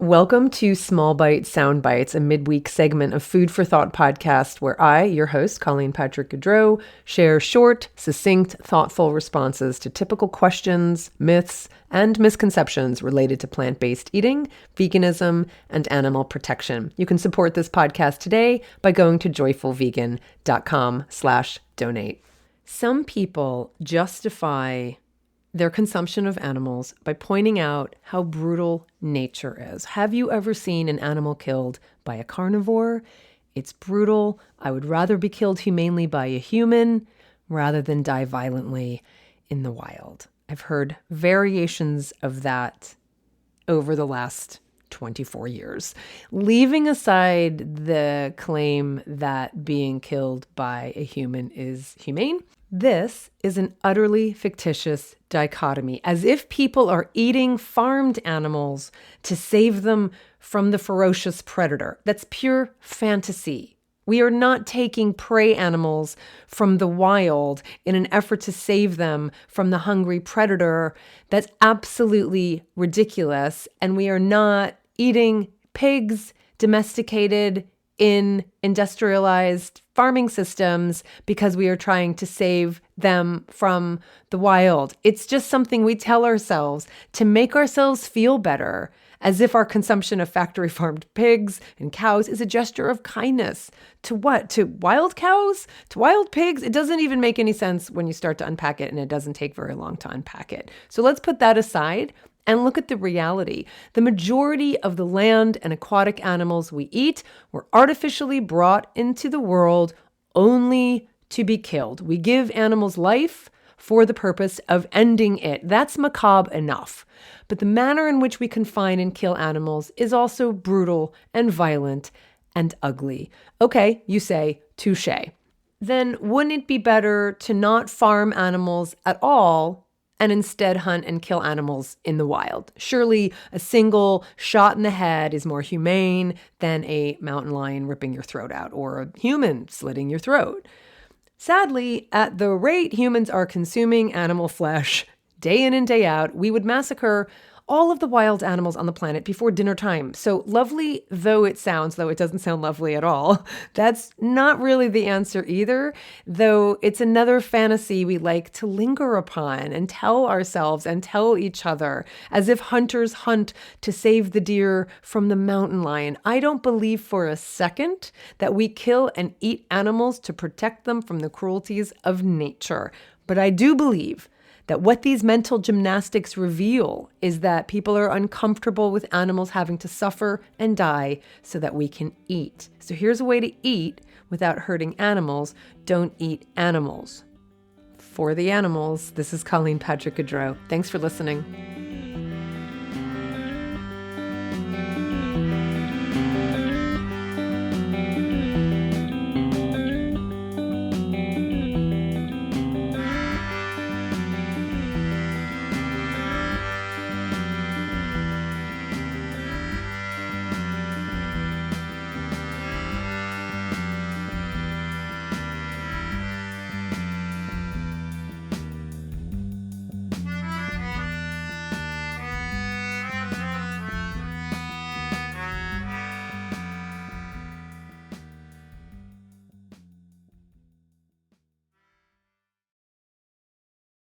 Welcome to Small Bite Sound Bites, a midweek segment of Food for Thought podcast where I, your host, Colleen Patrick-Goudreau, share short, succinct, thoughtful responses to typical questions, myths, and misconceptions related to plant-based eating, veganism, and animal protection. You can support this podcast today by going to joyfulvegan.com/donate. Some people justify their consumption of animals by pointing out how brutal nature is. Have you ever seen an animal killed by a carnivore? It's brutal. I would rather be killed humanely by a human rather than die violently in the wild. I've heard variations of that over the last 24 years. Leaving aside the claim that being killed by a human is humane, this is an utterly fictitious dichotomy, as if people are eating farmed animals to save them from the ferocious predator. That's pure fantasy. We are not taking prey animals from the wild in an effort to save them from the hungry predator. That's absolutely ridiculous. And we are not eating pigs domesticated in industrialized farming systems because we are trying to save them from the wild. It's just something we tell ourselves to make ourselves feel better, as if our consumption of factory farmed pigs and cows is a gesture of kindness. To what? To wild cows? To wild pigs? It doesn't even make any sense when you start to unpack it, and it doesn't take very long to unpack it. So let's put that aside and look at the reality. The majority of the land and aquatic animals we eat were artificially brought into the world only to be killed. We give animals life for the purpose of ending it. That's macabre enough. But the manner in which we confine and kill animals is also brutal and violent and ugly. Okay, you say, touché. Then wouldn't it be better to not farm animals at all and instead hunt and kill animals in the wild? Surely a single shot in the head is more humane than a mountain lion ripping your throat out or a human slitting your throat. Sadly, at the rate humans are consuming animal flesh day in and day out, we would massacre all of the wild animals on the planet before dinner time. So lovely though it sounds, though it doesn't sound lovely at all, that's not really the answer either, though it's another fantasy we like to linger upon and tell ourselves and tell each other, as if hunters hunt to save the deer from the mountain lion. I don't believe for a second that we kill and eat animals to protect them from the cruelties of nature. But I do believe that what these mental gymnastics reveal is that people are uncomfortable with animals having to suffer and die so that we can eat. So here's a way to eat without hurting animals. Don't eat animals. For the animals, this is Colleen Patrick-Goudreau. Thanks for listening.